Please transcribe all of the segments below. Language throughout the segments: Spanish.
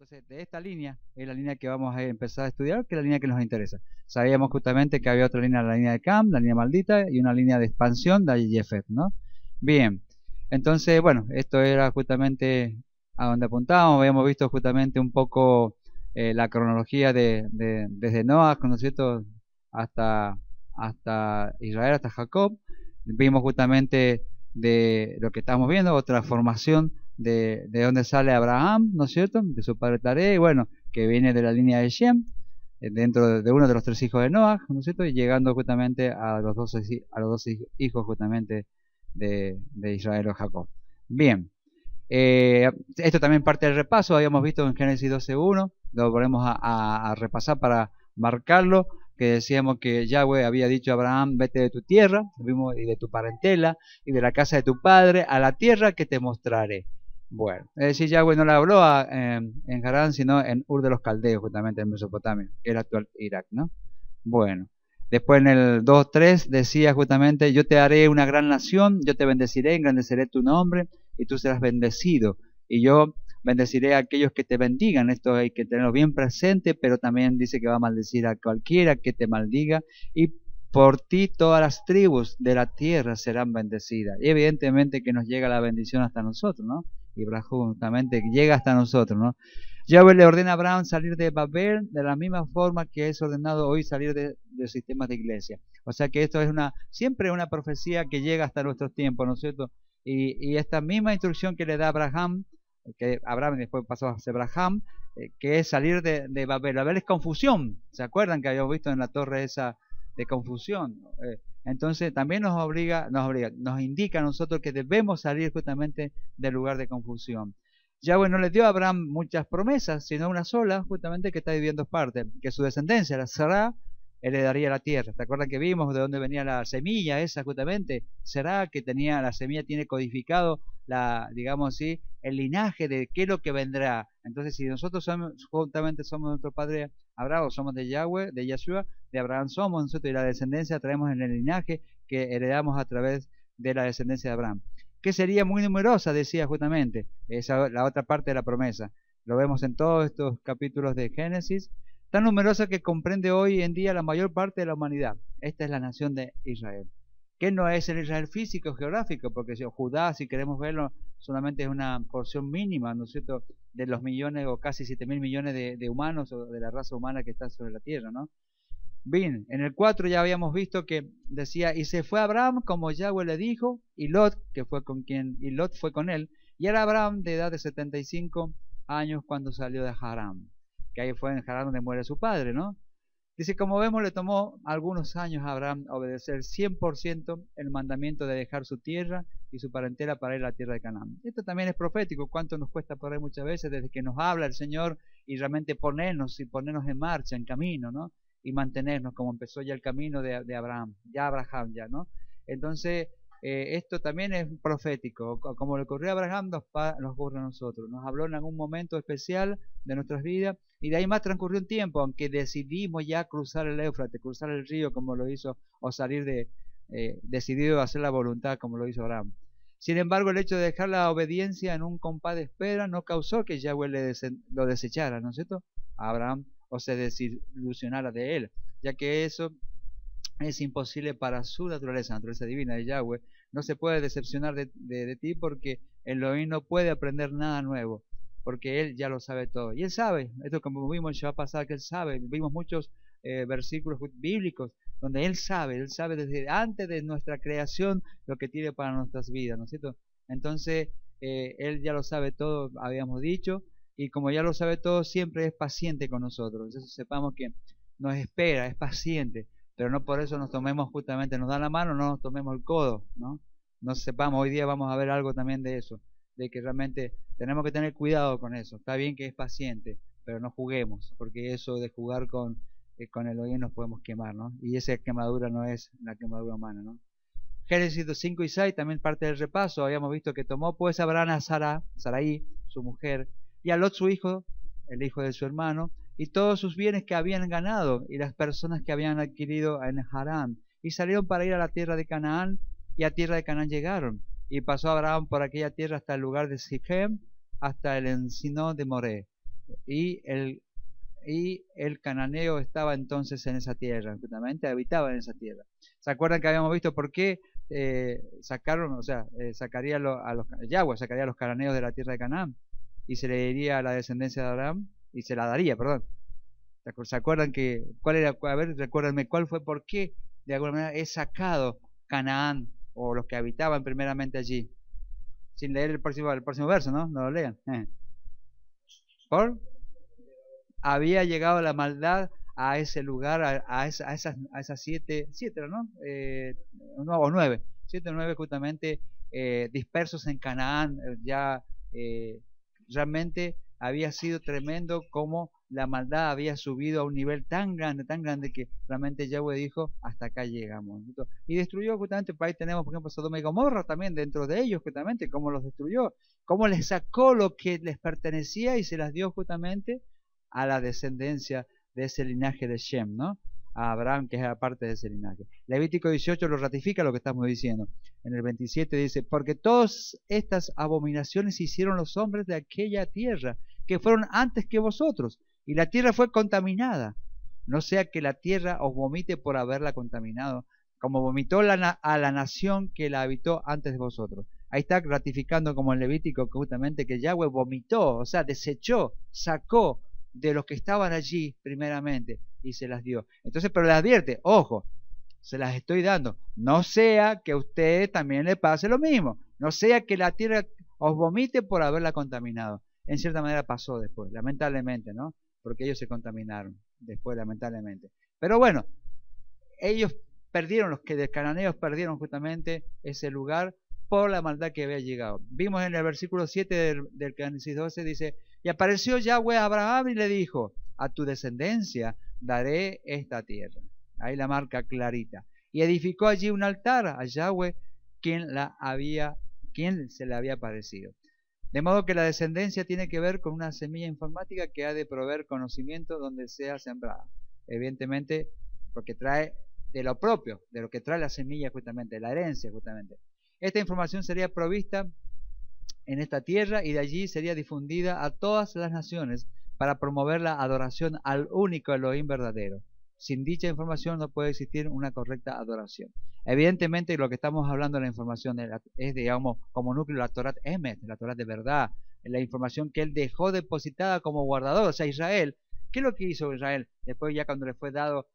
Entonces, de esta línea es la línea que vamos a empezar a estudiar, que es la línea que nos interesa. Sabíamos justamente que había otra línea, la línea de Cam, la línea maldita, y una línea de expansión, la de Jeffet, ¿no? Bien, entonces, bueno, esto era justamente a donde apuntábamos. Habíamos visto justamente un poco la cronología desde Noah, ¿no es cierto?, hasta Israel, hasta Jacob. Vimos justamente de lo que estamos viendo, otra formación de donde sale Abraham, ¿no es cierto?, de su padre Taré, y bueno, que viene de la línea de Shem, dentro de uno de los tres hijos de Noah, ¿no es cierto?, y llegando justamente a los dos hijos justamente de Israel o Jacob. Bien, esto también parte del repaso, habíamos visto en Génesis 12.1, lo volvemos a repasar para marcarlo, que decíamos que Yahweh había dicho a Abraham: vete de tu tierra, y de tu parentela, y de la casa de tu padre, a la tierra que te mostraré. Bueno, es decir, Yahweh no le habló en Harán, sino en Ur de los Caldeos, justamente en Mesopotamia, que era actual Irak, ¿no? Bueno, después en el 2.3 decía justamente: yo te haré una gran nación, yo te bendeciré, engrandeceré tu nombre, y tú serás bendecido, y yo bendeciré a aquellos que te bendigan. Esto hay que tenerlo bien presente, pero también dice que va a maldecir a cualquiera que te maldiga, y por ti todas las tribus de la tierra serán bendecidas. Y evidentemente que nos llega la bendición hasta nosotros, ¿no? Y justamente llega hasta nosotros, ¿no? Yahweh le ordena a Abraham salir de Babel de la misma forma que es ordenado hoy salir de sistemas de iglesia. O sea que esto es siempre una profecía que llega hasta nuestros tiempos, ¿no es cierto? Y esta misma instrucción que le da Abraham, que Abraham después pasó a ser Abraham, que es salir de Babel. Babel es confusión, ¿se acuerdan que habíamos visto en la torre esa de confusión? Entonces también nos indica a nosotros que debemos salir justamente del lugar de confusión. Yahweh no le dio a Abraham muchas promesas, sino una sola, justamente, que está dividiendo parte, que su descendencia, la Sará, heredaría la tierra. ¿Te acuerdan que vimos de dónde venía la semilla esa justamente? Será que la semilla tiene codificado digamos así, el linaje de qué es lo que vendrá. Entonces, si nosotros justamente somos nuestro padre Abraham, somos de Yahweh, de Yeshua, de Abraham somos nosotros, y la descendencia traemos en el linaje que heredamos a través de la descendencia de Abraham, que sería muy numerosa, decía justamente, esa la otra parte de la promesa. Lo vemos en todos estos capítulos de Génesis, tan numerosa que comprende hoy en día la mayor parte de la humanidad. Esta es la nación de Israel, que no es el Israel físico, geográfico, porque si Judá, si queremos verlo, solamente es una porción mínima, ¿no es cierto?, de los millones o casi 7.000 millones de humanos, o de la raza humana que está sobre la tierra, ¿no? Bien, en el 4 ya habíamos visto que decía: y se fue Abraham como Yahweh le dijo, y Lot fue con él, y era Abraham de edad de 75 años cuando salió de Harán, que ahí fue en Harán donde muere su padre, ¿no? Dice: como vemos, le tomó algunos años a Abraham obedecer 100% el mandamiento de dejar su tierra y su parentela para ir a la tierra de Canaán. Esto también es profético. ¿Cuánto nos cuesta por ahí muchas veces desde que nos habla el Señor y realmente ponernos en marcha, en camino, ¿no? Y mantenernos, como empezó ya el camino de Abraham, ¿no? Entonces, esto también es profético. Como le ocurrió a Abraham, nos ocurre a nosotros. Nos habló en algún momento especial de nuestras vidas, y de ahí más transcurrió un tiempo, aunque decidimos ya cruzar el Éufrates, cruzar el río como lo hizo, o salir decidido a hacer la voluntad como lo hizo Abraham. Sin embargo, el hecho de dejar la obediencia en un compás de espera no causó que Yahweh lo desechara, ¿no es cierto?, a Abraham, o se desilusionara de él, ya que eso es imposible para su naturaleza divina de Yahweh. No se puede decepcionar de ti, porque Elohim no puede aprender nada nuevo, porque Él ya lo sabe todo. Y Él sabe, esto como vimos ya pasar, que Él sabe. Vimos muchos versículos bíblicos donde Él sabe desde antes de nuestra creación lo que tiene para nuestras vidas, ¿no es cierto? Entonces, Él ya lo sabe todo, habíamos dicho, y como ya lo sabe todo, siempre es paciente con nosotros. Entonces sepamos que nos espera, es paciente, pero no por eso nos tomemos justamente, nos da la mano, no nos tomemos el codo, ¿no? No sepamos, hoy día vamos a ver algo también de eso, de que realmente tenemos que tener cuidado con eso. Está bien que es paciente, pero no juguemos, porque eso de jugar con el oído nos podemos quemar, ¿no? Y esa quemadura no es la quemadura humana, ¿no? Génesis 5 y 6, también parte del repaso, habíamos visto que tomó pues Abraham a Sarai, su mujer, y a Lot su hijo, el hijo de su hermano, y todos sus bienes que habían ganado, y las personas que habían adquirido en Harán, y salieron para ir a la tierra de Canaán, y a tierra de Canaán llegaron. Y pasó Abraham por aquella tierra hasta el lugar de Sichem, hasta el encino de Moré. y el cananeo estaba entonces en esa tierra, justamente habitaba en esa tierra. ¿Se acuerdan que habíamos visto por qué sacaron, o sea, sacaría Yahweh sacaría a los cananeos de la tierra de Canaán y se le diría a la descendencia de Abraham y se la daría, perdón? ¿Se acuerdan cuál era? A ver, recuérdenme, ¿cuál fue por qué de alguna manera he sacado Canaán o los que habitaban primeramente allí? Sin leer el próximo verso, ¿no? No lo lean. ¿Por? Había llegado la maldad a ese lugar, a esas siete, ¿no? No, o 9, 7 o 9 justamente dispersos en Canaán, realmente había sido tremendo como la maldad había subido a un nivel tan grande que realmente Yahweh dijo, hasta acá llegamos. Y destruyó justamente, por ahí tenemos por ejemplo Sodoma y Gomorra también dentro de ellos justamente, cómo los destruyó, cómo les sacó lo que les pertenecía y se las dio justamente a la descendencia de ese linaje de Shem, ¿no? A Abraham, que es parte de ese linaje. Levítico 18 lo ratifica lo que estamos diciendo. En el 27 dice, porque todas estas abominaciones hicieron los hombres de aquella tierra, que fueron antes que vosotros, y la tierra fue contaminada. No sea que la tierra os vomite por haberla contaminado, como vomitó a la nación que la habitó antes de vosotros. Ahí está ratificando como en Levítico justamente que Yahweh vomitó, o sea, desechó, sacó de los que estaban allí primeramente y se las dio. Entonces, pero le advierte, ojo, se las estoy dando, no sea que a usted también le pase lo mismo, no sea que la tierra os vomite por haberla contaminado. En cierta manera pasó después, lamentablemente, ¿no? Porque ellos se contaminaron después, lamentablemente. Pero bueno, ellos perdieron, los que de cananeos perdieron justamente ese lugar por la maldad que había llegado. Vimos en el versículo 7 del Génesis 12, dice, y apareció Yahweh a Abraham y le dijo, a tu descendencia daré esta tierra. Ahí la marca clarita. Y edificó allí un altar a Yahweh, quien se le había parecido. De modo que la descendencia tiene que ver con una semilla informática que ha de proveer conocimiento donde sea sembrada. Evidentemente, porque trae de lo propio, de lo que trae la semilla justamente, de la herencia justamente. Esta información sería provista en esta tierra y de allí sería difundida a todas las naciones para promover la adoración al único Elohim verdadero. Sin dicha información no puede existir una correcta adoración. Evidentemente lo que estamos hablando de la información es digamos, como núcleo la Torat Emet, la Torat de verdad, la información que él dejó depositada como guardador, o sea, Israel. ¿Qué es lo que hizo Israel? Después ya cuando le fue dado,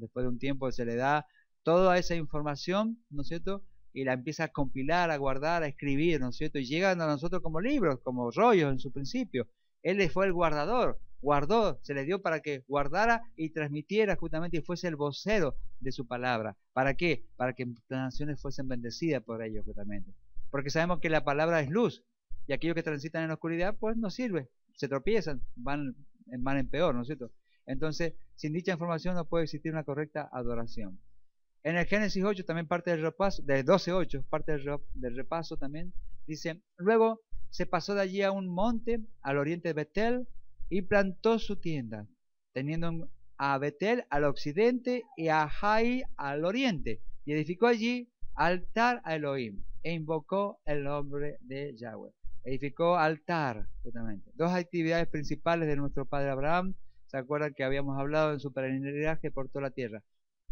después de un tiempo se le da toda esa información, ¿no es cierto?, y la empieza a compilar, a guardar, a escribir, ¿no es cierto? Y llegan a nosotros como libros, como rollos en su principio. Él fue el guardador, guardó, se le dio para que guardara y transmitiera justamente y fuese el vocero de su palabra. ¿Para qué? Para que las naciones fuesen bendecidas por ello justamente. Porque sabemos que la palabra es luz y aquellos que transitan en la oscuridad pues no sirve, se tropiezan, van en peor, ¿no es cierto? Entonces, sin dicha información no puede existir una correcta adoración. En el Génesis 8 también parte del repaso, de 12:8, parte del repaso también, dice, luego se pasó de allí a un monte al oriente de Betel y plantó su tienda, teniendo a Betel al occidente y a Jai al oriente, y edificó allí altar a Elohim, e invocó el nombre de Yahweh. Edificó altar, justamente. Dos actividades principales de nuestro padre Abraham, ¿se acuerdan que habíamos hablado en su peregrinaje por toda la tierra?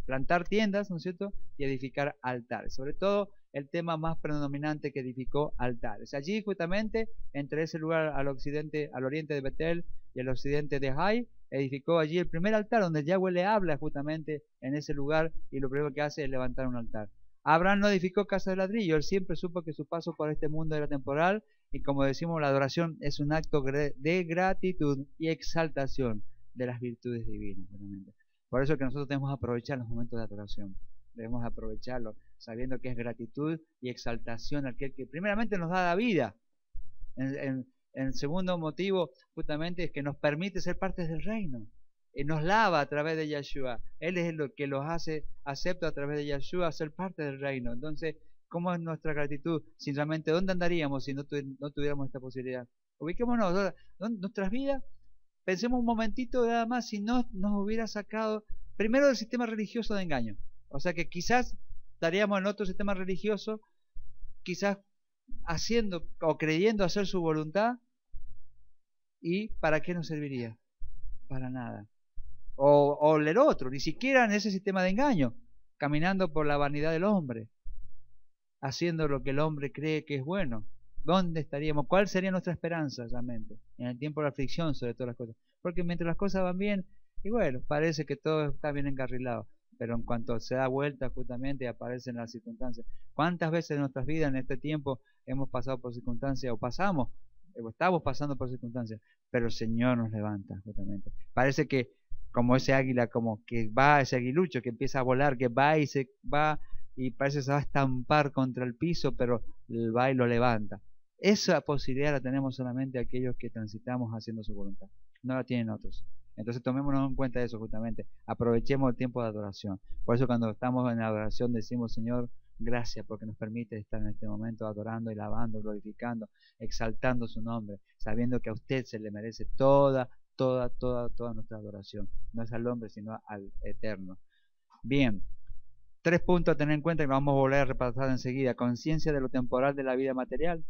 Plantar tiendas, ¿no es cierto?, y edificar altares. Sobre todo el tema más predominante que edificó altares. Allí justamente, entre ese lugar al occidente, al oriente de Betel y al occidente de Jai, edificó allí el primer altar donde Yahweh le habla justamente en ese lugar y lo primero que hace es levantar un altar. Abraham no edificó casa de ladrillo, él siempre supo que su paso por este mundo era temporal y como decimos la adoración es un acto de gratitud y exaltación de las virtudes divinas. Realmente. Por eso que nosotros debemos aprovechar los momentos de adoración. Debemos aprovecharlo, sabiendo que es gratitud y exaltación aquel que primeramente nos da la vida. En segundo motivo, justamente, es que nos permite ser parte del reino. Y nos lava a través de Yeshua. Él es lo que los hace, acepta a través de Yeshua ser parte del reino. Entonces, ¿cómo es nuestra gratitud? Sinceramente, ¿dónde andaríamos si no tuviéramos esta posibilidad? Ubiquémonos, nuestras vidas. Pensemos un momentito nada más si no nos hubiera sacado primero del sistema religioso de engaño. O sea que quizás estaríamos en otro sistema religioso, quizás haciendo o creyendo hacer su voluntad ¿Y para qué nos serviría? Para nada. O el otro, ni siquiera en ese sistema de engaño, caminando por la vanidad del hombre, haciendo lo que el hombre cree que es bueno. ¿Dónde estaríamos? ¿Cuál sería nuestra esperanza realmente? En el tiempo de la aflicción sobre todas las cosas. Porque mientras las cosas van bien, y bueno, parece que todo está bien encarrilado. Pero en cuanto se da vuelta justamente aparecen las circunstancias. ¿Cuántas veces en nuestras vidas en este tiempo hemos pasado por circunstancias o pasamos, o estamos pasando por circunstancias, pero el Señor nos levanta justamente? Parece que como ese águila, como que va, ese aguilucho que empieza a volar, que va y se va y parece que se va a estampar contra el piso, pero va y lo levanta. Esa posibilidad la tenemos solamente aquellos que transitamos haciendo su voluntad. No la tienen otros. Entonces tomémonos en cuenta eso justamente. Aprovechemos el tiempo de adoración. Por eso cuando estamos en la adoración decimos, Señor, gracias porque nos permite estar en este momento adorando y lavando, glorificando, exaltando su nombre, sabiendo que a usted se le merece toda nuestra adoración. No es al hombre, sino al Eterno. Bien. 3 puntos a tener en cuenta que vamos a volver a repasar enseguida. Conciencia de lo temporal de la vida material.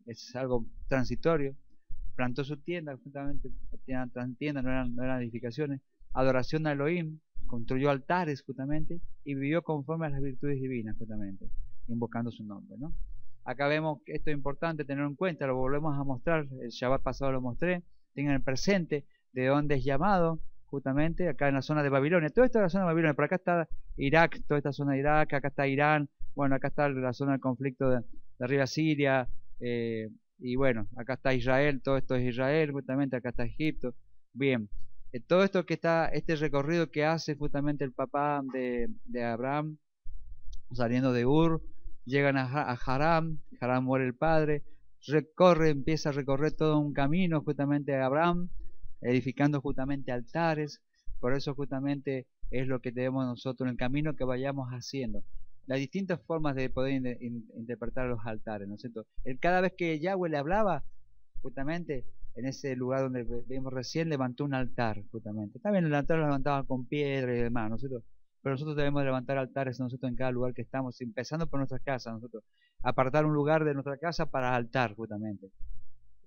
Es algo transitorio. Plantó su tienda, justamente, tiendas, no eran edificaciones. Adoración a Elohim, construyó altares, justamente, y vivió conforme a las virtudes divinas, justamente, invocando su nombre, ¿no? Acá vemos que esto es importante tenerlo en cuenta, lo volvemos a mostrar, el Shabbat pasado lo mostré, tengan el presente de dónde es llamado, justamente, acá en la zona de Babilonia. Toda esta es la zona de Babilonia, por acá está Irak, toda esta zona de Irak, acá está Irán, bueno, acá está la zona del conflicto de arriba Siria, y bueno, acá está Israel, todo esto es Israel, justamente, acá está Egipto. Bien, todo esto que está, este recorrido que hace justamente el papá de Abraham, saliendo de Ur, llegan a Haram, Haram muere el padre, empieza a recorrer todo un camino justamente a Abraham, edificando justamente altares. Por eso justamente es lo que debemos nosotros en el camino que vayamos haciendo. Las distintas formas de poder interpretar los altares, ¿no es cierto? Cada vez que Yahweh le hablaba, justamente en ese lugar donde vimos recién, levantó un altar, justamente. También el altar lo levantaba con piedra y demás, ¿no es cierto? Pero nosotros debemos levantar altares nosotros en cada lugar que estamos, empezando por nuestras casas, nosotros apartar un lugar de nuestra casa para altar, justamente.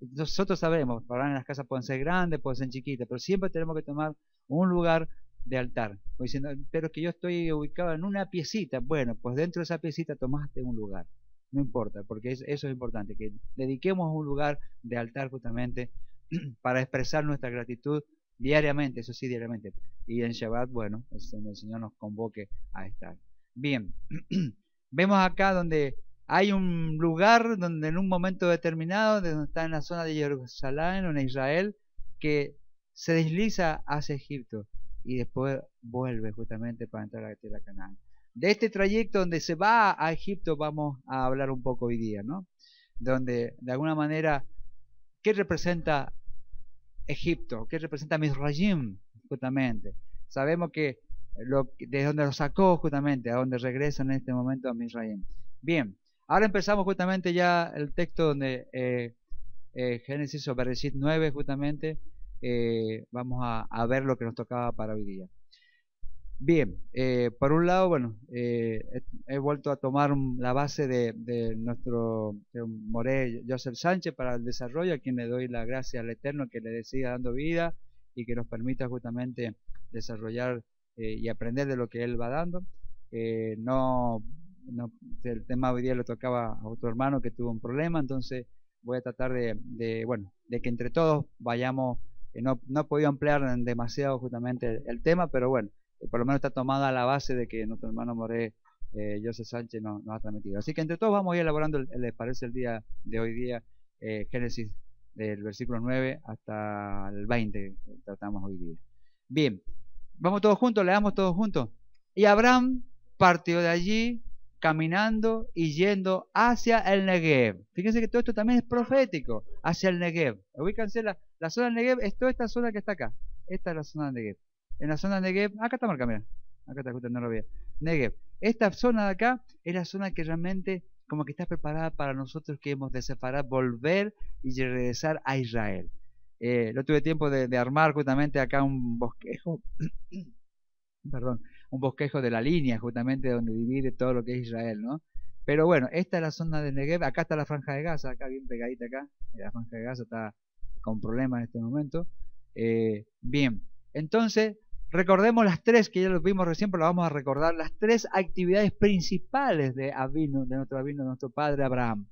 Nosotros sabemos, para las casas pueden ser grandes, pueden ser chiquitas, pero siempre tenemos que tomar un lugar de altar. Diciendo, pero que yo estoy ubicado en una piecita. Bueno, pues dentro de esa piecita tomaste un lugar. No importa, porque eso es importante, que dediquemos un lugar de altar justamente para expresar nuestra gratitud diariamente, eso sí, diariamente. Y en Shabbat, bueno, es donde el Señor nos convoque a estar. Bien, vemos acá donde hay un lugar donde en un momento determinado, donde está en la zona de Jerusalén o en Israel, que se desliza hacia Egipto y después vuelve justamente para entrar a la tierra de Canaán. De este trayecto donde se va a Egipto vamos a hablar un poco hoy día, ¿no? Donde de alguna manera, ¿qué representa Egipto? ¿Qué representa Misrayim? Justamente. Sabemos que de donde lo sacó justamente, a donde regresa en este momento a Misrayim. Bien, ahora empezamos justamente ya el texto donde Génesis o Bereshit 9 justamente vamos a ver lo que nos tocaba para hoy día. Bien, por un lado, bueno, he vuelto a tomar la base de nuestro Moré Joseph Sánchez para el desarrollo, a quien le doy la gracia al Eterno que le siga dando vida y que nos permita justamente desarrollar y aprender de lo que él va dando. No, el tema hoy día lo tocaba a otro hermano que tuvo un problema, entonces voy a tratar bueno, de que entre todos vayamos. No he podido ampliar demasiado justamente el tema, pero bueno, por lo menos está tomada la base de que nuestro hermano Moré, José Sánchez, nos ha transmitido. Así que entre todos vamos a ir elaborando, les parece, el día de hoy día, Génesis del versículo 9 hasta el 20, que tratamos hoy día. Bien, vamos todos juntos, leamos todos juntos. Y Abraham partió de allí caminando y yendo hacia el Negev. Fíjense que todo esto también es profético, hacia el Negev. Ubíquense, la zona del Negev es toda esta zona que está acá. Esta es la zona del Negev. En la zona de Negev, acá está marca, mira, acá está justo, no lo veía, Negev. Esta zona de acá es la zona que realmente como que está preparada para nosotros que hemos de separar, volver y regresar a Israel. No tuve tiempo de armar justamente acá un bosquejo, perdón, un bosquejo de la línea justamente donde divide todo lo que es Israel, ¿no? Pero bueno, esta es la zona de Negev, acá está la franja de Gaza, acá bien pegadita acá, la franja de Gaza está con problemas en este momento. Bien, entonces recordemos las tres, que ya lo vimos recién, pero lo vamos a recordar, las tres actividades principales de Avinu, de nuestro padre Abraham,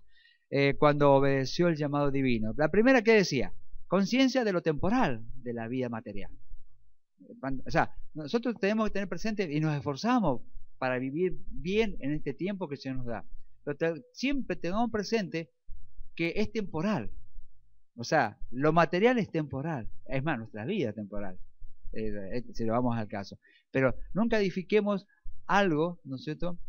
cuando obedeció el llamado divino. La primera, ¿qué decía? Conciencia de lo temporal, de la vida material. O sea, nosotros tenemos que tener presente y nos esforzamos para vivir bien en este tiempo que el Señor nos da. Pero siempre tengamos presente que es temporal. O sea, lo material es temporal. Es más, nuestra vida es temporal, si lo vamos al caso. Pero nunca edifiquemos algo, ¿no es cierto?,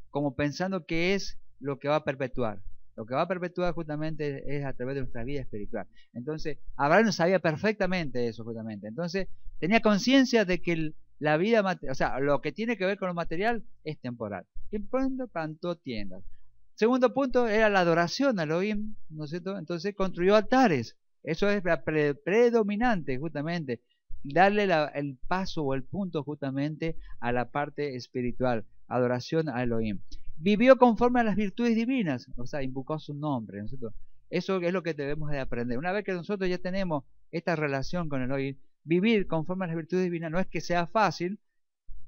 como pensando que es lo que va a perpetuar. Lo que va a perpetuar justamente es a través de nuestra vida espiritual. Entonces, Abraham sabía perfectamente eso justamente. Entonces, tenía conciencia de que la vida material, o sea, lo que tiene que ver con lo material es temporal. Y pronto plantó tiendas. Segundo punto era la adoración a Elohim, ¿no es cierto? Entonces construyó altares. Eso es predominante justamente. Darle el paso o el punto justamente a la parte espiritual. Adoración a Elohim. Vivió conforme a las virtudes divinas, o sea, invocó su nombre, ¿no es cierto? Eso es lo que debemos de aprender. Una vez que nosotros ya tenemos esta relación con Elohim, vivir conforme a las virtudes divinas no es que sea fácil,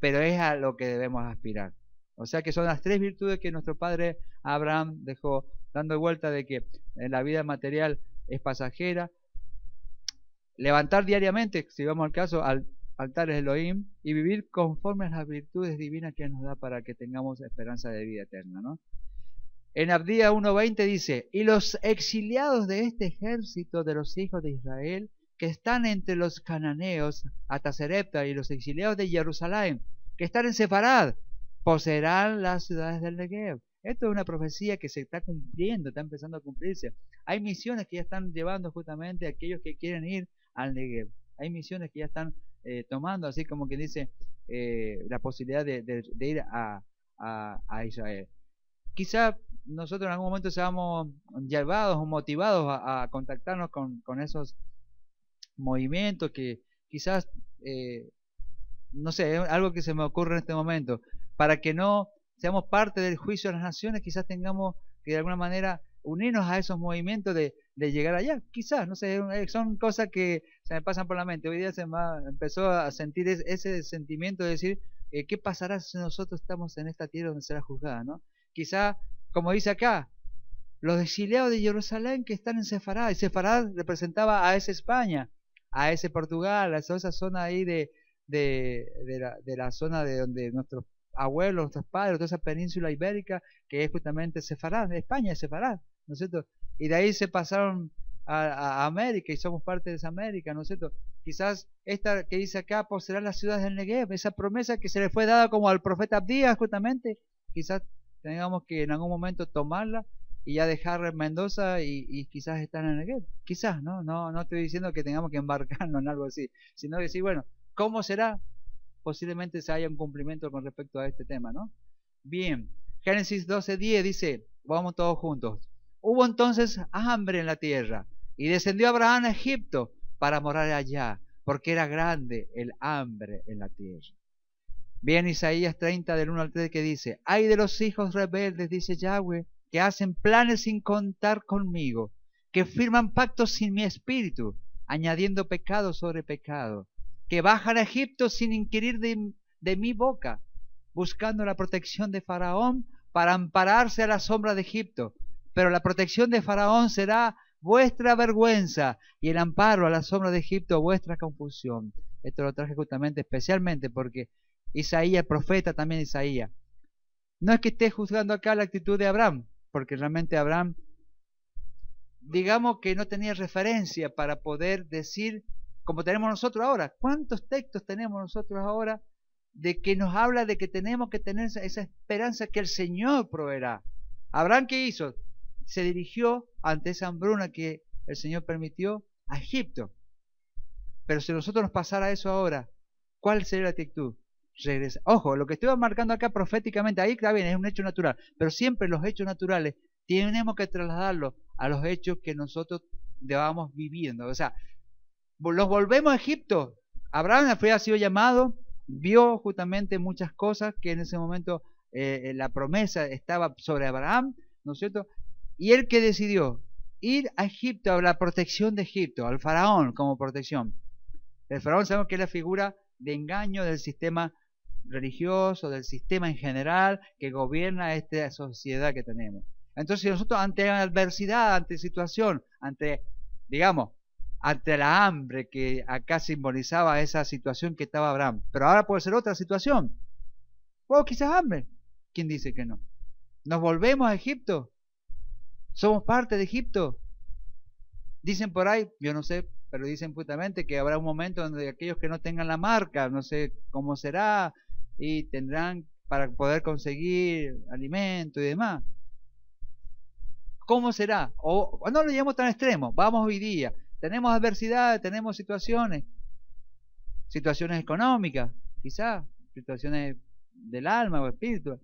pero es a lo que debemos aspirar. O sea que son las tres virtudes que nuestro padre Abraham dejó, dando vuelta de que la vida material es pasajera. Levantar diariamente, si vamos al caso, altares Elohim, y vivir conforme a las virtudes divinas que nos da para que tengamos esperanza de vida eterna, ¿no? En Abdías 1:20 dice: y los exiliados de este ejército de los hijos de Israel, que están entre los cananeos, hasta Serepta, y los exiliados de Jerusalén, que están en Sefarad, poseerán las ciudades del Negev. Esto es una profecía que se está cumpliendo, está empezando a cumplirse. Hay misiones que ya están llevando justamente a aquellos que quieren ir al Negev. Hay misiones que ya están tomando, así como que dice, la posibilidad de ir a Israel. Quizá nosotros en algún momento seamos llevados o motivados a contactarnos con esos movimientos que quizás, no sé, es algo que se me ocurre en este momento, para que no seamos parte del juicio de las naciones, quizás tengamos que de alguna manera unirnos a esos movimientos de llegar allá, quizás, no sé, son cosas que se me pasan por la mente. Hoy día empezó a sentir ese sentimiento de decir, ¿qué pasará si nosotros estamos en esta tierra donde será juzgada, ¿no? Quizás, como dice acá, los exiliados de Jerusalén que están en Sefarad, y Sefarad representaba a esa España, a ese Portugal, a esa zona ahí de la zona de donde nuestros abuelos, nuestros padres, toda esa península ibérica, que es justamente Sefarad, España es Sefarad, ¿no es cierto? Y de ahí se pasaron a América y somos parte de esa América, ¿no es cierto? Quizás esta que dice acá, poseerán las ciudades del Negev, esa promesa que se le fue dada como al profeta Abdías justamente, quizás tengamos que en algún momento tomarla y ya dejar Mendoza y quizás estar en el Negev. Quizás, no estoy diciendo que tengamos que embarcarnos en algo así, sino decir, bueno, ¿cómo será? Posiblemente se haya un cumplimiento con respecto a este tema, ¿no? Bien, Génesis 12:10 dice, vamos todos juntos. Hubo entonces hambre en la tierra, y descendió Abraham a Egipto para morar allá, porque era grande el hambre en la tierra. Bien, Isaías 30 del 1 al 3 que dice, ay de los hijos rebeldes, dice Yahweh, que hacen planes sin contar conmigo, que firman pactos sin mi espíritu, añadiendo pecado sobre pecado, que bajan a Egipto sin inquirir de mi boca, buscando la protección de Faraón para ampararse a la sombra de Egipto. Pero la protección de Faraón será vuestra vergüenza, y el amparo a la sombra de Egipto vuestra confusión. Esto lo traje justamente, especialmente porque Isaías, profeta también Isaías, no es que esté juzgando acá la actitud de Abraham, porque realmente Abraham, digamos que no tenía referencia para poder decir, como tenemos nosotros ahora. ¿Cuántos textos tenemos nosotros ahora de que nos habla de que tenemos que tener esa esperanza que el Señor proveerá? Abraham, ¿qué hizo? Se dirigió ante esa hambruna que el Señor permitió a Egipto. Pero si a nosotros nos pasara eso ahora, ¿cuál sería la actitud? Regresa. Ojo, lo que estoy marcando acá proféticamente, ahí está bien, es un hecho natural, pero siempre los hechos naturales tenemos que trasladarlos a los hechos que nosotros llevamos viviendo. O sea, los volvemos a Egipto. Abraham ha sido llamado, vio justamente muchas cosas que en ese momento la promesa estaba sobre Abraham, ¿no es cierto? Y él que decidió ir a Egipto, a la protección de Egipto, al faraón como protección. El faraón sabemos que es la figura de engaño del sistema religioso, del sistema en general que gobierna esta sociedad que tenemos. Entonces nosotros ante adversidad, ante situación, ante, digamos, ante la hambre que acá simbolizaba esa situación que estaba Abraham, pero ahora puede ser otra situación, o quizás hambre, ¿quién dice que no? ¿Nos volvemos a Egipto? ¿Somos parte de Egipto? Dicen por ahí, yo no sé, pero dicen justamente que habrá un momento donde aquellos que no tengan la marca, no sé cómo será, y tendrán para poder conseguir alimento y demás. ¿Cómo será? O no lo llevamos tan extremo, vamos hoy día, tenemos adversidades, tenemos situaciones económicas, quizás, situaciones del alma o espíritu,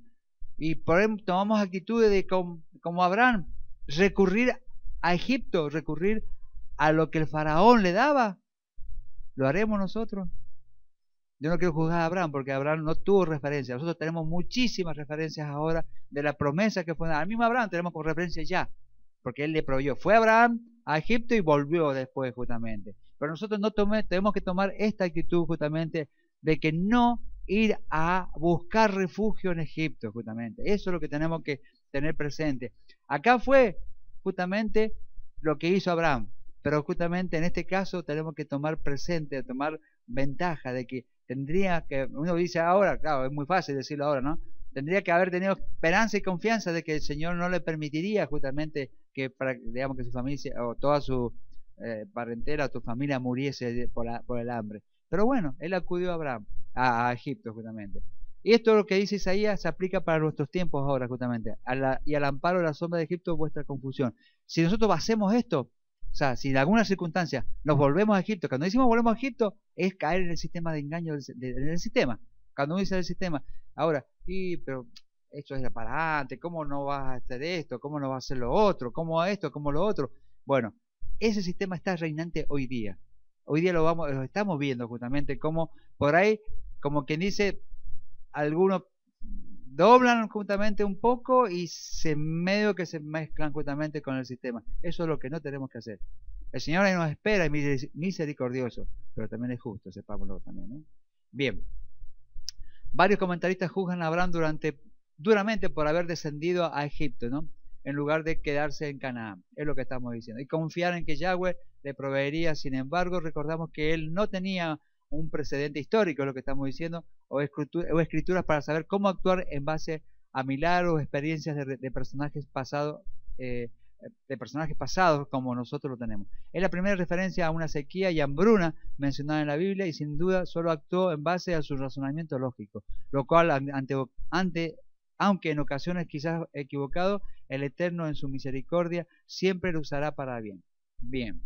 y por ejemplo tomamos actitudes de como Abraham, recurrir a Egipto, recurrir a lo que el faraón le daba. ¿Lo haremos nosotros? Yo no quiero juzgar a Abraham porque Abraham no tuvo referencia. Nosotros tenemos muchísimas referencias ahora de la promesa que fue dada. Al mismo Abraham tenemos con referencia ya, porque él le proveyó. Fue Abraham a Egipto y volvió después justamente. Pero nosotros no tenemos que tomar esta actitud justamente de que no ir a buscar refugio en Egipto justamente. Eso es lo que tenemos que tener presente. Acá fue justamente lo que hizo Abraham, pero justamente en este caso tenemos que tomar presente, tomar ventaja de que tendría que, uno dice ahora, claro, es muy fácil decirlo ahora, ¿no? Tendría que haber tenido esperanza y confianza de que el Señor no le permitiría justamente que, digamos, que su familia o toda su parentela o tu familia muriese por el hambre. Pero bueno, él acudió a Abraham, a Egipto justamente. Y esto lo que dice Isaías se aplica para nuestros tiempos ahora justamente. Y al amparo de la sombra de Egipto vuestra confusión. Si nosotros hacemos esto, o sea, si en alguna circunstancia nos volvemos a Egipto, cuando decimos volvemos a Egipto, es caer en el sistema de engaño del sistema. Cuando uno dice el sistema, ahora, pero esto es para antes, ¿cómo no vas a hacer esto? ¿Cómo no vas a hacer lo otro? ¿Cómo esto? ¿Cómo lo otro? Bueno, ese sistema está reinante hoy día. Hoy día lo estamos viendo justamente como por ahí, como quien dice, algunos doblan justamente un poco y medio que se mezclan justamente con el sistema. Eso es lo que no tenemos que hacer. El Señor ahí nos espera, es misericordioso, pero también es justo, sepámoslo también, ¿no? Bien. Varios comentaristas juzgan a Abraham duramente por haber descendido a Egipto, ¿no? En lugar de quedarse en Canaán. Es lo que estamos diciendo. Y confiar en que Yahweh le proveería. Sin embargo, recordamos que él no tenía un precedente histórico, es lo que estamos diciendo, o escrituras para saber cómo actuar en base a milagros, experiencias de personajes pasados, como nosotros lo tenemos. Es la primera referencia a una sequía y hambruna mencionada en la Biblia y sin duda solo actuó en base a su razonamiento lógico, lo cual aunque en ocasiones quizás equivocado, el Eterno en su misericordia siempre lo usará para bien. Bien.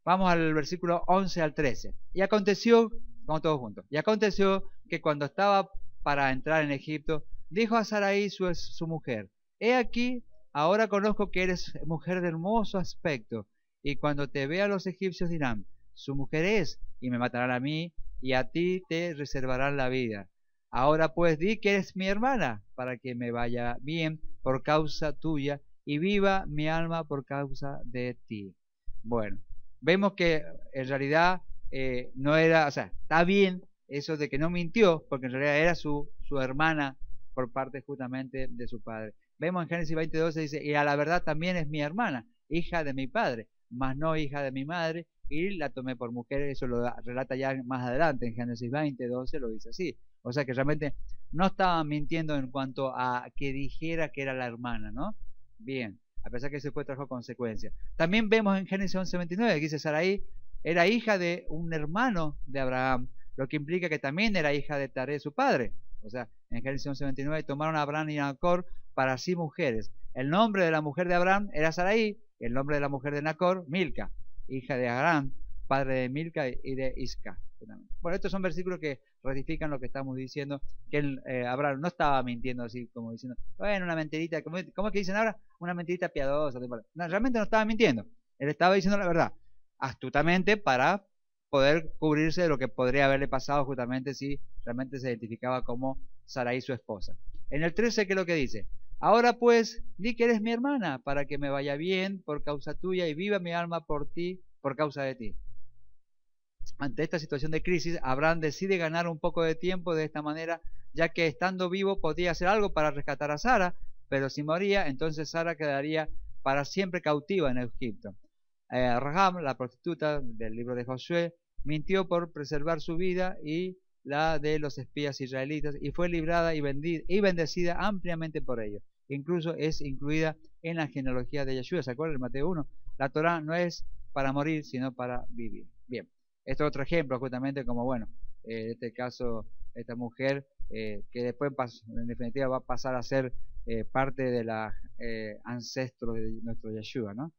Vamos al versículo 11 al 13. Y aconteció, vamos todos juntos, y aconteció que cuando estaba para entrar en Egipto, dijo a Sarai su mujer, he aquí, ahora conozco que eres mujer de hermoso aspecto, y cuando te vean los egipcios dirán, su mujer es, y me matarán a mí, y a ti te reservarán la vida. Ahora pues di que eres mi hermana, para que me vaya bien por causa tuya, y viva mi alma por causa de ti. Bueno. Vemos que en realidad no era, o sea, está bien eso de que no mintió, porque en realidad era su hermana por parte justamente de su padre. Vemos en Génesis 20:12 dice, y a la verdad también es mi hermana, hija de mi padre, mas no hija de mi madre, y la tomé por mujer. Eso lo relata ya más adelante, en Génesis 20:12 lo dice así. O sea que realmente no estaba mintiendo en cuanto a que dijera que era la hermana, ¿no? Bien. A pesar que eso después trajo consecuencias. También vemos en Génesis 11:29 que dice Sarai era hija de un hermano de Abraham, lo que implica que también era hija de Taré, su padre. O sea, en Génesis 11:29 tomaron a Abraham y Nacor para sí mujeres. El nombre de la mujer de Abraham era Sarai, y el nombre de la mujer de Nacor, Milca, hija de Abraham, padre de Milca y de Isca. Bueno, estos son versículos que ratifican lo que estamos diciendo, que Abraham no estaba mintiendo así como diciendo, bueno, una mentirita, ¿cómo es que dicen ahora? Una mentirita piadosa. No, realmente no estaba mintiendo, él estaba diciendo la verdad, astutamente para poder cubrirse de lo que podría haberle pasado justamente si realmente se identificaba como Sarai su esposa. En el 13, ¿qué es lo que dice? Ahora pues, di que eres mi hermana, para que me vaya bien por causa tuya y viva mi alma por ti, por causa de ti. Ante esta situación de crisis, Abraham decide ganar un poco de tiempo de esta manera, ya que estando vivo podía hacer algo para rescatar a Sara, pero si moría, entonces Sara quedaría para siempre cautiva en Egipto. Rahab, la prostituta del libro de Josué, mintió por preservar su vida y la de los espías israelitas y fue librada y bendecida ampliamente por ellos. Incluso es incluida en la genealogía de Yeshua. ¿Se acuerdan de Mateo 1? La Torah no es para morir, sino para vivir. Bien, esto es otro ejemplo, justamente como, bueno, en este caso, esta mujer que después, en definitiva, va a pasar a ser parte de la ancestro de nuestro Yeshua, ¿no?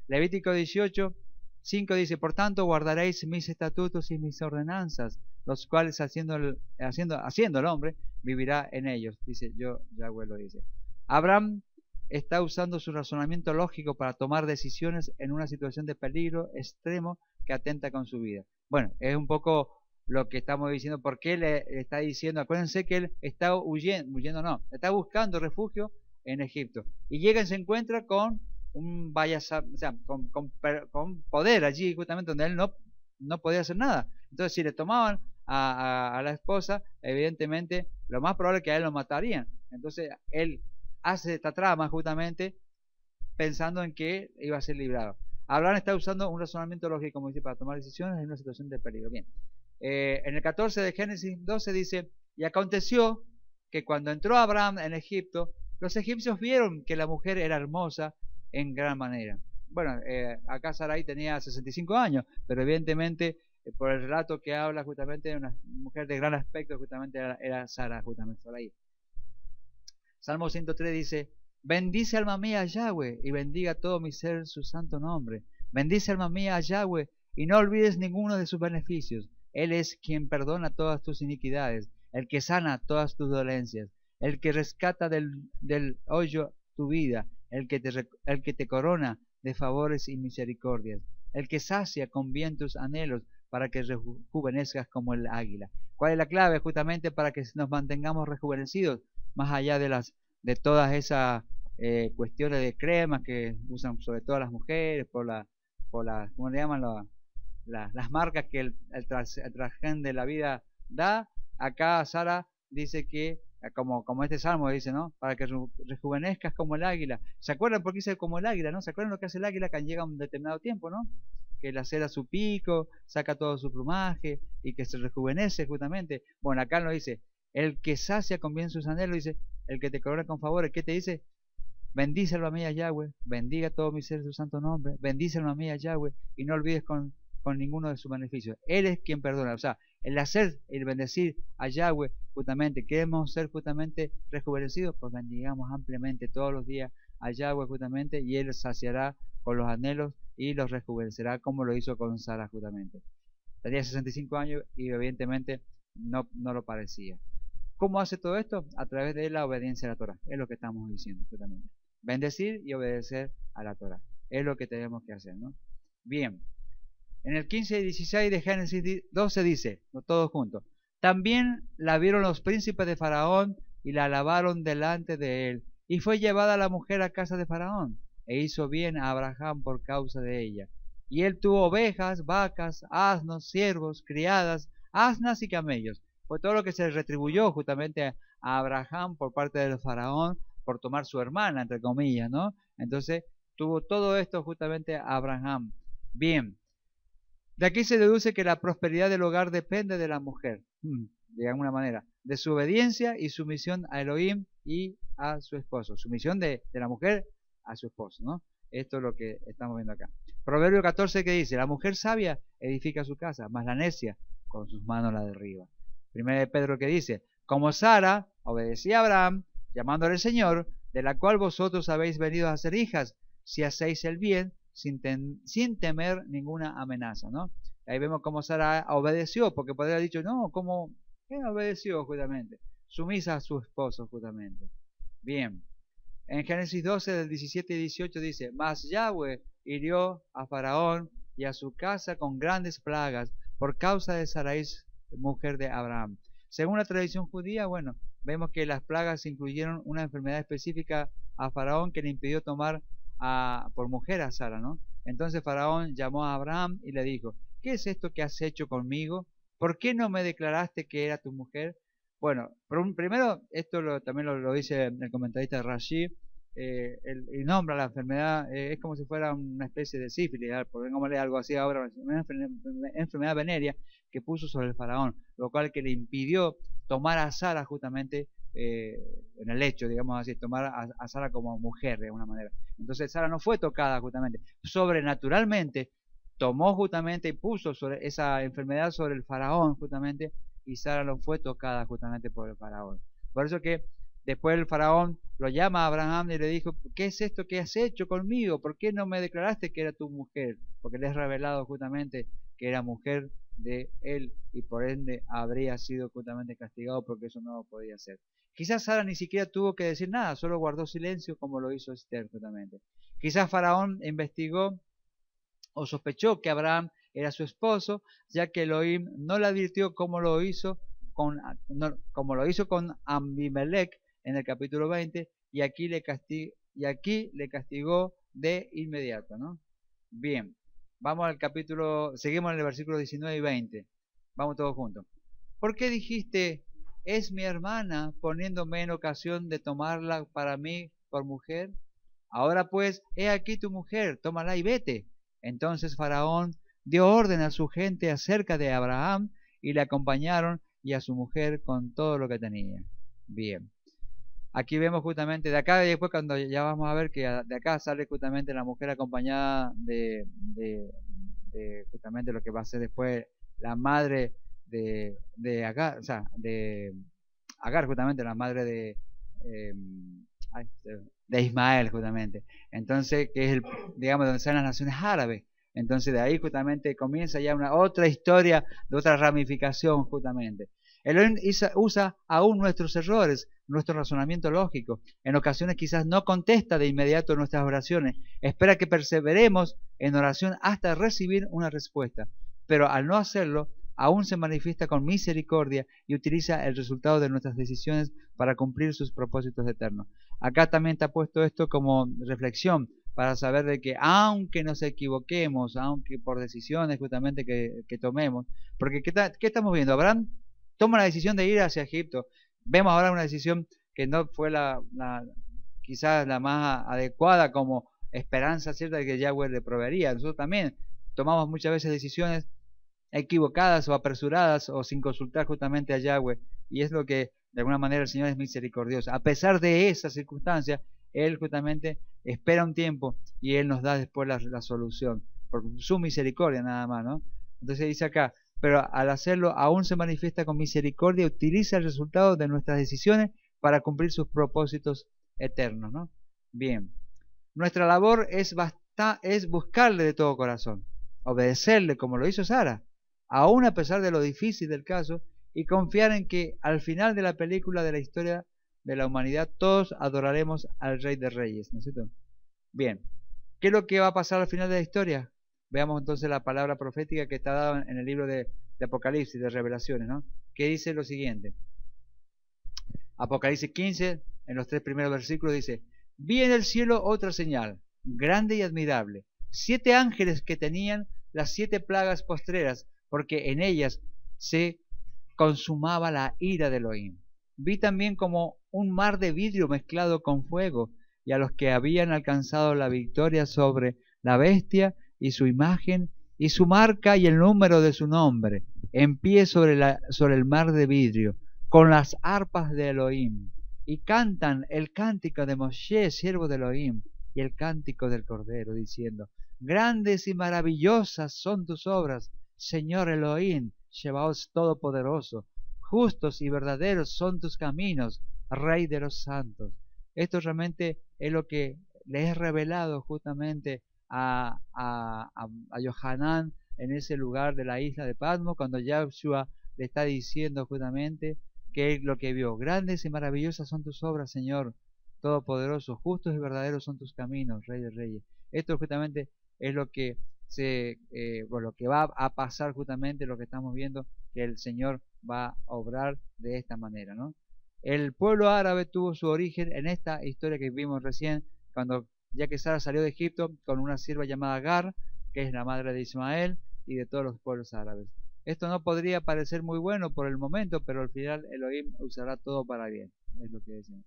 Levítico 18, 5 dice, por tanto guardaréis mis estatutos y mis ordenanzas, los cuales haciendo el hombre, vivirá en ellos. Dice, yo, Yahweh lo dice. Abraham está usando su razonamiento lógico para tomar decisiones en una situación de peligro extremo que atenta con su vida. Bueno, es un poco lo que estamos diciendo, porque le está diciendo, acuérdense que él está huyendo no, está buscando refugio en Egipto. Y llega y se encuentra con un o sea, con poder allí, justamente donde él no podía hacer nada. Entonces, si le tomaban a la esposa, evidentemente, lo más probable es que a él lo matarían. Entonces, él hace esta trama justamente pensando en que iba a ser librado. Abraham está usando un razonamiento lógico, como dice, para tomar decisiones en una situación de peligro. Bien. En el 14 de Génesis 12 dice, y aconteció que cuando entró Abraham en Egipto, los egipcios vieron que la mujer era hermosa en gran manera. Bueno, acá Sarai tenía 65 años, pero evidentemente por el relato que habla justamente de una mujer de gran aspecto, justamente era Sara, justamente Sarai. Salmo 103 dice, bendice alma mía a Yahweh y bendiga todo mi ser su santo nombre. Bendice alma mía a Yahweh y no olvides ninguno de sus beneficios. Él es quien perdona todas tus iniquidades, el que sana todas tus dolencias, el que rescata del hoyo tu vida, el que te corona de favores y misericordias, el que sacia con bien tus anhelos para que rejuvenezcas como el águila. ¿Cuál es la clave justamente para que nos mantengamos rejuvenecidos? Más allá de todas esas cuestiones de cremas que usan sobre todo las mujeres, por la ¿cómo le llaman? Las marcas que el traje de la vida da. Acá Sara dice que, como este salmo dice, ¿no? Para que rejuvenezcas como el águila. ¿Se acuerdan por qué dice como el águila, no? ¿Se acuerdan lo que hace el águila cuando llega a un determinado tiempo, no? Que le acera su pico, saca todo su plumaje y que se rejuvenece justamente. Bueno, acá lo dice, el que sacia con bien sus anhelos, dice, el que te corona con favores. ¿Qué te dice? Bendice alma mía Yahweh, bendiga todo mi ser su santo nombre, bendice alma mía Yahweh y no olvides con ninguno de sus beneficios. Él es quien perdona. O sea, el hacer, el bendecir a Yahweh, justamente, queremos ser justamente rejuvenecidos, pues bendigamos ampliamente todos los días a Yahweh justamente y Él saciará con los anhelos y los rejuvenecerá como lo hizo con Sara justamente. Tenía 65 años y evidentemente no lo parecía. ¿Cómo hace todo esto? A través de la obediencia a la Torah. Es lo que estamos diciendo justamente. Bendecir y obedecer a la Torah. Es lo que tenemos que hacer, ¿no? Bien. En el 15 y 16 de Génesis 12 dice, todos juntos, también la vieron los príncipes de Faraón y la alabaron delante de él. Y fue llevada la mujer a casa de Faraón, e hizo bien a Abraham por causa de ella. Y él tuvo ovejas, vacas, asnos, siervos, criadas, asnas y camellos. Fue todo lo que se retribuyó justamente a Abraham por parte del Faraón por tomar su hermana, entre comillas, ¿no? Entonces tuvo todo esto justamente a Abraham. Bien. De aquí se deduce que la prosperidad del hogar depende de la mujer, de alguna manera, de su obediencia y sumisión a Elohim y a su esposo. Sumisión de la mujer a su esposo, ¿no? Esto es lo que estamos viendo acá. Proverbio 14 que dice, la mujer sabia edifica su casa, mas la necia con sus manos la derriba. Primero de Pedro que dice, como Sara obedecía a Abraham, llamándole el Señor, de la cual vosotros habéis venido a ser hijas, si hacéis el bien, sin temer ninguna amenaza, ¿no? Ahí vemos cómo Sara obedeció, porque podría haber dicho, no, ¿cómo obedeció justamente? Sumisa a su esposo justamente. Bien. En Génesis 12, del 17 y 18 dice, mas Yahweh hirió a Faraón y a su casa con grandes plagas por causa de Sarai, mujer de Abraham. Según la tradición judía, bueno, vemos que las plagas incluyeron una enfermedad específica a Faraón que le impidió tomar por mujer a Sara, ¿no? Entonces Faraón llamó a Abraham y le dijo, ¿qué es esto que has hecho conmigo? ¿Por qué no me declaraste que era tu mujer? Bueno, primero, esto también lo dice el comentarista Rashi, y nombra la enfermedad, es como si fuera una especie de sífilis, pongámosle algo así ahora, una enfermedad venérea que puso sobre el faraón, lo cual que le impidió tomar a Sara justamente en el hecho, digamos así, tomar a Sara como mujer de alguna manera. Entonces Sara no fue tocada justamente, sobrenaturalmente tomó justamente y puso sobre esa enfermedad sobre el faraón justamente, y Sara no fue tocada justamente por el faraón. Por eso que después el faraón lo llama a Abraham y le dijo, ¿qué es esto que has hecho conmigo? ¿Por qué no me declaraste que era tu mujer? Porque le has revelado justamente que era mujer de él y por ende habría sido justamente castigado porque eso no lo podía hacer. Quizás Sara ni siquiera tuvo que decir nada, solo guardó silencio como lo hizo Esther justamente. Quizás Faraón investigó o sospechó que Abraham era su esposo, ya que Elohim no le advirtió como lo hizo con Abimelech en el capítulo 20, y aquí le castigó de inmediato, ¿no? Bien, vamos al capítulo, seguimos en el versículo 19 y 20. Vamos todos juntos. ¿Por qué dijiste, es mi hermana, poniéndome en ocasión de tomarla para mí por mujer? Ahora pues, he aquí tu mujer, tómala y vete. Entonces Faraón dio orden a su gente acerca de Abraham y le acompañaron y a su mujer con todo lo que tenía. Bien. Aquí vemos justamente de acá y después cuando ya vamos a ver que de acá sale justamente la mujer acompañada de justamente lo que va a ser después la madre de Agar, o sea, de Agar justamente la madre eh, de Ismael justamente. Entonces, que es el, digamos, donde están las naciones árabes. Entonces de ahí justamente comienza ya una otra historia de otra ramificación justamente. Elohim usa aún nuestros errores, nuestro razonamiento lógico. En ocasiones quizás no contesta de inmediato nuestras oraciones. Espera que perseveremos en oración hasta recibir una respuesta. Pero al no hacerlo, aún se manifiesta con misericordia y utiliza el resultado de nuestras decisiones para cumplir sus propósitos eternos. Acá también está puesto esto como reflexión para saber de que aunque nos equivoquemos, aunque por decisiones justamente que tomemos, porque ¿qué estamos viendo? Abraham toma la decisión de ir hacia Egipto. Vemos ahora una decisión que no fue quizás la más adecuada como esperanza cierta de que Yahweh le proveería. Nosotros también tomamos muchas veces decisiones equivocadas o apresuradas o sin consultar justamente a Yahweh, y es lo que de alguna manera el Señor es misericordioso. A pesar de esa circunstancia, Él justamente espera un tiempo y Él nos da después la solución, por su misericordia nada más, ¿no? Entonces dice acá, pero al hacerlo aún se manifiesta con misericordia y utiliza el resultado de nuestras decisiones para cumplir sus propósitos eternos, ¿no? Bien, nuestra labor es buscarle de todo corazón, obedecerle como lo hizo Sara, aún a pesar de lo difícil del caso, y confiar en que al final de la película de la historia de la humanidad todos adoraremos al Rey de Reyes, ¿no es cierto? Bien, ¿qué es lo que va a pasar al final de la historia? Veamos entonces la palabra profética que está dada en el libro de Apocalipsis, de Revelaciones, ¿no? Que dice lo siguiente. Apocalipsis 15, en los 3 primeros versículos dice, vi en el cielo otra señal, grande y admirable, 7 ángeles que tenían las 7 plagas postreras, porque en ellas se consumaba la ira de Elohim. Vi también como un mar de vidrio mezclado con fuego, y a los que habían alcanzado la victoria sobre la bestia y su imagen y su marca y el número de su nombre, en pie sobre el mar de vidrio, con las arpas de Elohim, y cantan el cántico de Moshe, siervo de Elohim, y el cántico del Cordero, diciendo, grandes y maravillosas son tus obras, Señor Elohim, Shebaot Todopoderoso, justos y verdaderos son tus caminos, Rey de los santos. Esto realmente es lo que le es revelado justamente a Yohanan en ese lugar de la isla de Patmos, cuando Yahshua le está diciendo justamente que es lo que vio. Grandes y maravillosas son tus obras, Señor Todopoderoso, justos y verdaderos son tus caminos, Rey de Reyes. Esto justamente es lo que lo que va a pasar justamente, lo que estamos viendo, que el Señor va a obrar de esta manera, ¿no? El pueblo árabe tuvo su origen en esta historia que vimos recién, cuando ya que Sara salió de Egipto con una sierva llamada Agar, que es la madre de Ismael y de todos los pueblos árabes. Esto no podría parecer muy bueno por el momento, pero al final Elohim usará todo para bien, es lo que decimos.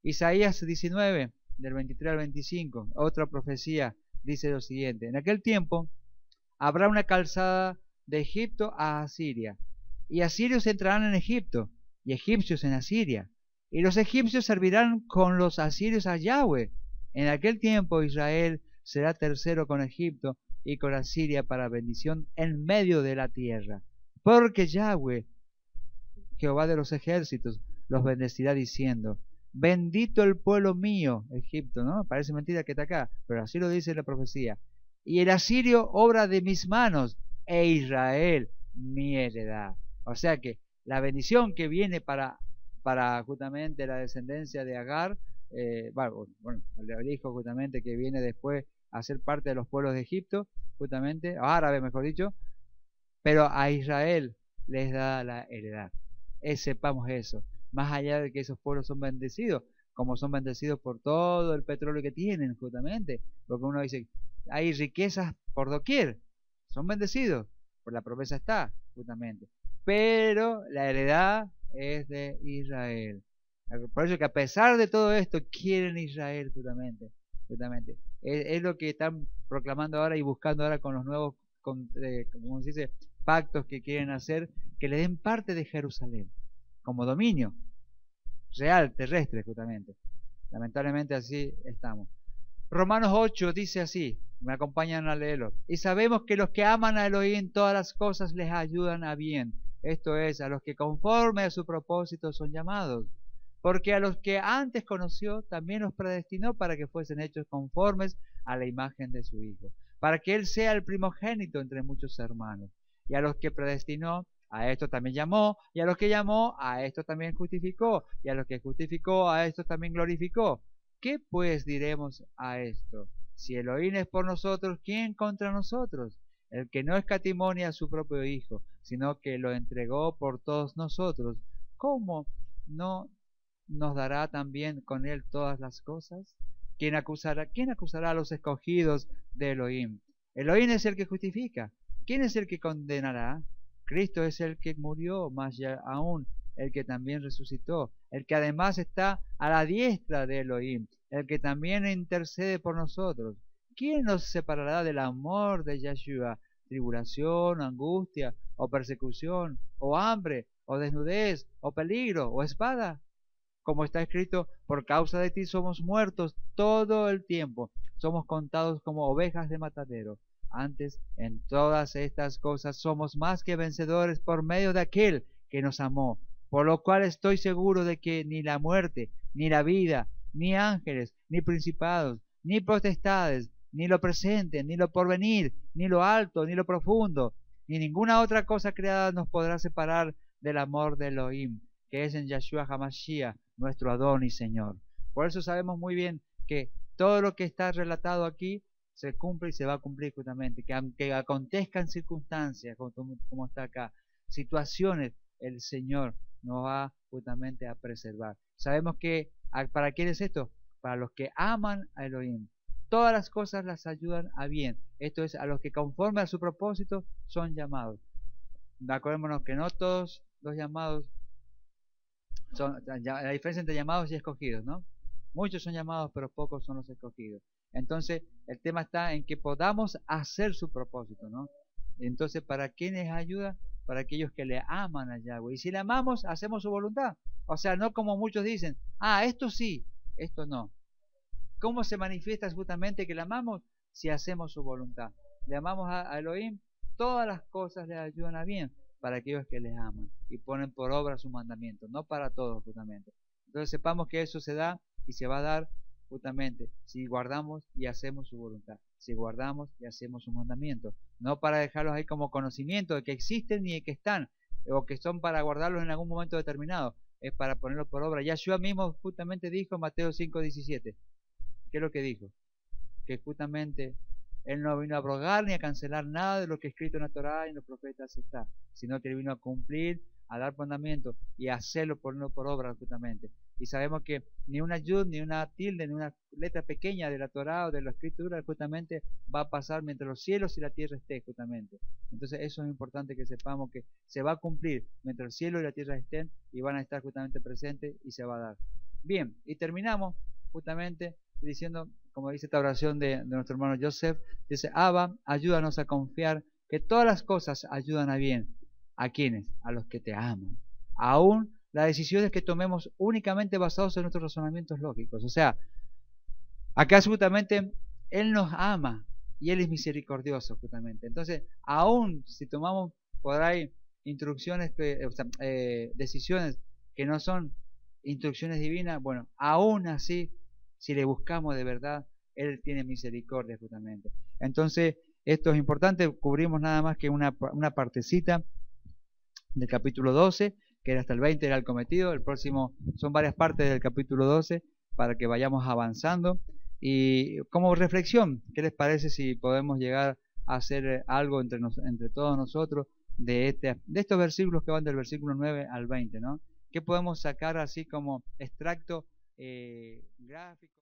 Isaías 19, del 23 al 25, otra profecía, dice lo siguiente: en aquel tiempo habrá una calzada de Egipto a Asiria, y asirios entrarán en Egipto, y egipcios en Asiria, y los egipcios servirán con los asirios a Yahweh. En aquel tiempo Israel será tercero con Egipto y con Asiria para bendición en medio de la tierra, porque Yahweh, Jehová de los ejércitos, los bendecirá diciendo: bendito el pueblo mío, Egipto, ¿no? Parece mentira que está acá, pero así lo dice la profecía. Y el asirio, obra de mis manos, e Israel, mi heredad. O sea que la bendición que viene para justamente la descendencia de Agar, bueno, el hijo justamente que viene después a ser parte de los pueblos de Egipto, justamente, árabe mejor dicho, pero a Israel les da la heredad. Sepamos eso, más allá de que esos pueblos son bendecidos, como son bendecidos por todo el petróleo que tienen justamente, porque uno dice, hay riquezas por doquier, son bendecidos, por la promesa está justamente, pero la heredad es de Israel. Por eso que a pesar de todo esto, quieren Israel justamente. Es lo que están proclamando ahora y buscando ahora con los nuevos, como se dice, pactos que quieren hacer, que le den parte de Jerusalén como dominio real, terrestre justamente. Lamentablemente así estamos. Romanos 8 dice así, me acompañan a leerlo: y sabemos que los que aman a Elohim todas las cosas les ayudan a bien, esto es, a los que conforme a su propósito son llamados. Porque a los que antes conoció, también los predestinó para que fuesen hechos conformes a la imagen de su Hijo, para que Él sea el primogénito entre muchos hermanos. Y a los que predestinó, a esto también llamó, y a los que llamó, a esto también justificó, y a los que justificó, a esto también glorificó. ¿Qué pues diremos a esto? Si Elohim es por nosotros, ¿quién contra nosotros? El que no escatimó a su propio Hijo, sino que lo entregó por todos nosotros, ¿cómo no nos dará también con él todas las cosas? ¿Quién acusará a los escogidos de Elohim? Elohim es el que justifica. ¿Quién es el que condenará? Cristo es el que murió, más ya aún el que también resucitó, el que además está a la diestra de Elohim, el que también intercede por nosotros. ¿Quién nos separará del amor de Yeshua? ¿Tribulación, angustia, o persecución, o hambre, o desnudez, o peligro, o espada? Como está escrito, por causa de ti somos muertos todo el tiempo, somos contados como ovejas de matadero. Antes, en todas estas cosas somos más que vencedores por medio de aquel que nos amó, por lo cual estoy seguro de que ni la muerte, ni la vida, ni ángeles, ni principados, ni potestades, ni lo presente, ni lo porvenir, ni lo alto, ni lo profundo, ni ninguna otra cosa creada nos podrá separar del amor de Elohim, que es en Yeshua HaMashiach, nuestro Adón y Señor. Por eso sabemos muy bien que todo lo que está relatado aquí se cumple y se va a cumplir justamente, que aunque acontezcan circunstancias, como está acá, situaciones, el Señor nos va justamente a preservar. Sabemos que, ¿para quién es esto? Para los que aman a Elohim. Todas las cosas las ayudan a bien. Esto es, a los que conforme a su propósito son llamados. Acordémonos que no todos los llamados son, la diferencia entre llamados y escogidos, ¿no? Muchos son llamados, pero pocos son los escogidos. Entonces, el tema está en que podamos hacer su propósito, ¿no? Entonces, ¿para quiénes ayuda? Para aquellos que le aman a Yahweh. Y si le amamos, hacemos su voluntad. O sea, no como muchos dicen, esto sí, esto no. ¿Cómo se manifiesta justamente que le amamos? Si hacemos su voluntad. Le amamos a Elohim, todas las cosas le ayudan a bien para aquellos que les aman y ponen por obra su mandamiento, no para todos justamente. Entonces sepamos que eso se da y se va a dar justamente si guardamos y hacemos su voluntad, si guardamos y hacemos su mandamiento, no para dejarlos ahí como conocimiento de que existen ni de que están, o que son para guardarlos en algún momento determinado, es para ponerlos por obra. Yahshua mismo justamente dijo en Mateo 5:17, ¿qué es lo que dijo? Que justamente Él no vino a abrogar ni a cancelar nada de lo que escrito en la Torá y en los profetas está, sino que Él vino a cumplir, a dar mandamientos y hacerlo por obra justamente. Y sabemos que ni una yud, ni una tilde, ni una letra pequeña de la Torá o de la Escritura justamente va a pasar mientras los cielos y la tierra estén justamente. Entonces eso es importante que sepamos que se va a cumplir mientras el cielo y la tierra estén y van a estar justamente presentes y se va a dar. Bien, y terminamos justamente diciendo, como dice esta oración de nuestro hermano Joseph, dice: Abba, ayúdanos a confiar que todas las cosas ayudan a bien. ¿A quiénes? A los que te aman. Aún las decisiones que tomemos únicamente basados en nuestros razonamientos lógicos. O sea, acá justamente Él nos ama y Él es misericordioso justamente. Entonces, aún si tomamos por ahí instrucciones, decisiones que no son instrucciones divinas, bueno, aún así, si le buscamos de verdad, Él tiene misericordia justamente. Entonces, esto es importante, cubrimos nada más que una partecita del capítulo 12, que era hasta el 20 era el cometido. El próximo son varias partes del capítulo 12 para que vayamos avanzando. Y como reflexión, ¿qué les parece si podemos llegar a hacer algo entre todos nosotros de estos versículos que van del versículo 9 al 20, ¿no? ¿Qué podemos sacar así como extracto gráfico?